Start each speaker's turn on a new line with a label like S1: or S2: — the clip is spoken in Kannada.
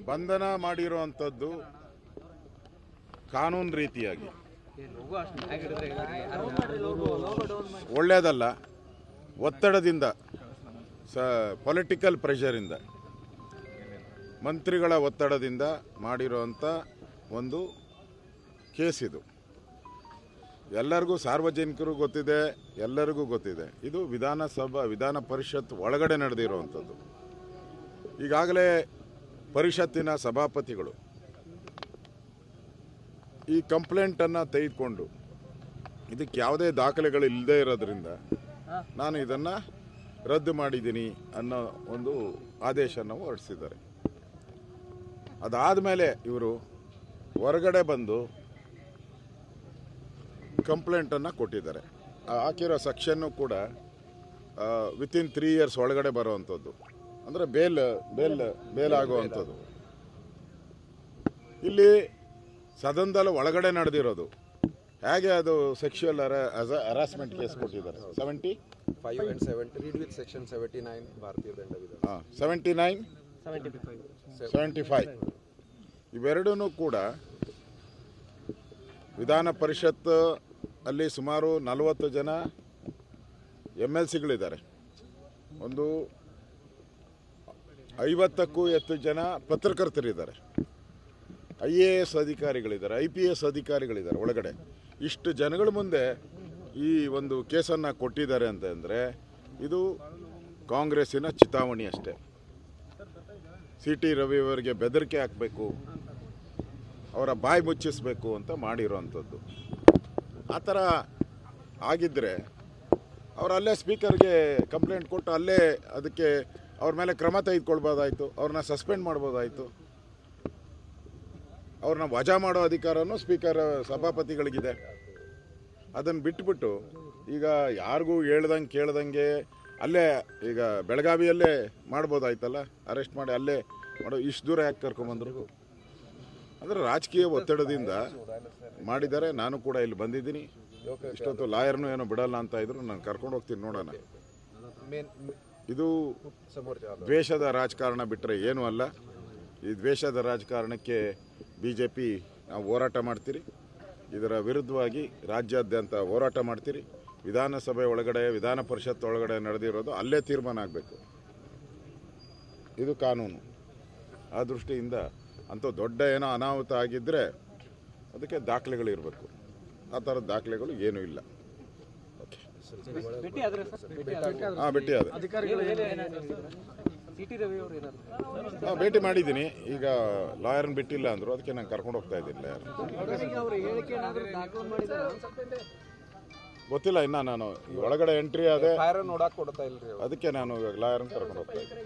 S1: ಬಂಧನ ಮಾಡಿರುವಂಥದ್ದು ಕಾನೂನು ರೀತಿಯಾಗಿ ಒಳ್ಳೆಯದಲ್ಲ. ಒತ್ತಡದಿಂದ ಪೊಲಿಟಿಕಲ್ ಪ್ರೆಷರಿಂದ ಮಂತ್ರಿಗಳ ಒತ್ತಡದಿಂದ ಮಾಡಿರುವಂಥ ಒಂದು ಕೇಸ್ ಇದು. ಎಲ್ಲರಿಗೂ ಸಾರ್ವಜನಿಕರು ಗೊತ್ತಿದೆ, ಎಲ್ಲರಿಗೂ ಗೊತ್ತಿದೆ. ಇದು ವಿಧಾನ ಪರಿಷತ್ ಒಳಗಡೆ ನಡೆದಿರುವಂಥದ್ದು. ಈಗಾಗಲೇ ಪರಿಷತ್ತಿನ ಸಭಾಪತಿಗಳು ಈ ಕಂಪ್ಲೇಂಟನ್ನು ತೆಗೆದುಕೊಂಡು ಇದಕ್ಕೆ ಯಾವುದೇ ದಾಖಲೆಗಳು ಇಲ್ಲದೇ ಇರೋದ್ರಿಂದ ನಾನು ಇದನ್ನು ರದ್ದು ಮಾಡಿದ್ದೀನಿ ಅನ್ನೋ ಒಂದು ಆದೇಶವನ್ನು ಹೊರಡಿಸಿದ್ದಾರೆ. ಅದಾದ ಮೇಲೆ ಇವರು ಹೊರಗಡೆ ಬಂದು ಕಂಪ್ಲೇಂಟನ್ನು ಕೊಟ್ಟಿದ್ದಾರೆ. ಹಾಕಿರೋ ಸೆಕ್ಷನ್ನು ಕೂಡ ವಿತಿನ್ 3 years ಒಳಗಡೆ ಬರುವಂಥದ್ದು, ಅಂದರೆ ಬೇಲ್ ಆಗುವಂಥದ್ದು. ಇಲ್ಲಿ ಸದನದಲ್ಲಿ ಒಳಗಡೆ ನಡೆದಿರೋದು ಹೇಗೆ ಅದು ಸೆಕ್ಷುವಲ್ ಹರಾಸ್ಮೆಂಟ್ ಕೇಸ್ ಕೊಟ್ಟಿದ್ದಾರೆ.
S2: 75 and 70 read with section 79 ಭಾರತೀಯ ದಂಡ ವಿಧಾನ
S1: 79 75 ಇವೆರಡೂ ಕೂಡ ವಿಧಾನ ಪರಿಷತ್ ಅಲ್ಲಿ ಸುಮಾರು 40 ಜನ MLCಗಳಿದ್ದಾರೆ. ಒಂದು 50ಕ್ಕೂ ಹೆಚ್ಚು ಜನ ಪತ್ರಕರ್ತರಿದ್ದಾರೆ, IAS ಅಧಿಕಾರಿಗಳಿದ್ದಾರೆ, IPS ಅಧಿಕಾರಿಗಳಿದ್ದಾರೆ ಒಳಗಡೆ. ಇಷ್ಟು ಜನಗಳ ಮುಂದೆ ಈ ಒಂದು ಕೇಸನ್ನು ಕೊಟ್ಟಿದ್ದಾರೆ ಅಂತಂದರೆ ಇದು ಕಾಂಗ್ರೆಸ್ಸಿನ ಚಿತಾವಣಿ ಅಷ್ಟೇ. CT ರವಿ ಅವರಿಗೆ ಬೆದರಿಕೆ ಹಾಕಬೇಕು, ಅವರ ಬಾಯಿ ಮುಚ್ಚಿಸಬೇಕು ಅಂತ ಮಾಡಿರೋವಂಥದ್ದು. ಆ ಥರ ಆಗಿದ್ದರೆ ಅವರು ಅಲ್ಲೇ ಸ್ಪೀಕರ್ಗೆ ಕಂಪ್ಲೇಂಟ್ ಕೊಟ್ಟು ಅಲ್ಲೇ ಅದಕ್ಕೆ ಅವ್ರ ಮೇಲೆ ಕ್ರಮ ತೆಗೆದುಕೊಳ್ಬೋದಾಯಿತು, ಅವ್ರನ್ನ ಸಸ್ಪೆಂಡ್ ಮಾಡ್ಬೋದಾಯಿತು. ಅವ್ರನ್ನ ವಜಾ ಮಾಡೋ ಅಧಿಕಾರನೂ ಸ್ಪೀಕರ್ ಸಭಾಪತಿಗಳಿಗಿದೆ. ಅದನ್ನು ಬಿಟ್ಟುಬಿಟ್ಟು ಈಗ ಯಾರಿಗೂ ಕೇಳ್ದಂಗೆ ಅಲ್ಲೇ ಈಗ ಬೆಳಗಾವಿಯಲ್ಲೇ ಮಾಡ್ಬೋದಾಯ್ತಲ್ಲ, ಅರೆಸ್ಟ್ ಮಾಡಿ ಅಲ್ಲೇ ಮಾಡೋ. ಇಷ್ಟು ದೂರ ಯಾಕೆ ಕರ್ಕೊಂಬಂದರು? ಅಂದರೆ ರಾಜಕೀಯ ಒತ್ತಡದಿಂದ ಮಾಡಿದ್ದಾರೆ. ನಾನು ಕೂಡ ಇಲ್ಲಿ ಬಂದಿದ್ದೀನಿ. ಇಷ್ಟೊತ್ತು ಲಾಯರ್ನು ಏನೋ ಬಿಡಲ್ಲ ಅಂತ ಇದ್ರು, ನಾನು ಕರ್ಕೊಂಡು ಹೋಗ್ತೀನಿ, ನೋಡೋಣ. ಇದು ದ್ವೇಷದ ರಾಜಕಾರಣ ಬಿಟ್ಟರೆ ಏನೂ ಅಲ್ಲ. ಈ ದ್ವೇಷದ ರಾಜಕಾರಣಕ್ಕೆ BJP ನಾವು ಹೋರಾಟ ಮಾಡ್ತೀರಿ. ಇದರ ವಿರುದ್ಧವಾಗಿ ರಾಜ್ಯಾದ್ಯಂತ ಹೋರಾಟ ಮಾಡ್ತೀರಿ. ವಿಧಾನಸಭೆ ಒಳಗಡೆ, ವಿಧಾನ ಪರಿಷತ್ ಒಳಗಡೆ ನಡೆದಿರೋದು ಅಲ್ಲೇ ತೀರ್ಮಾನ ಆಗಬೇಕು. ಇದು ಕಾನೂನು. ಆ ದೃಷ್ಟಿಯಿಂದ ಅಂಥ ದೊಡ್ಡ ಏನೋ ಅನಾಹುತ ಆಗಿದ್ದರೆ ಅದಕ್ಕೆ ದಾಖಲೆಗಳಿರಬೇಕು. ಆ ಥರದ ದಾಖಲೆಗಳು ಏನೂ ಇಲ್ಲ. ಭೇಟಿ ಆದ ಭೇಟಿ ಮಾಡಿದ್ದೀನಿ. ಈಗ ಲಾಯರ್ನ ಬಿಟ್ಟಿಲ್ಲ ಅಂದರು, ಅದಕ್ಕೆ ನಾನು ಕರ್ಕೊಂಡು ಹೋಗ್ತಾ ಇದ್ದೀನಿ. ಗೊತ್ತಿಲ್ಲ ಇನ್ನು, ನಾನು ಒಳಗಡೆ ಎಂಟ್ರಿ ಆದೆ, ಅದಕ್ಕೆ ನಾನು ಇವಾಗ ಲಾಯರ್ನ ಕರ್ಕೊಂಡು ಹೋಗ್ತಾ ಇದ್ದೀನಿ.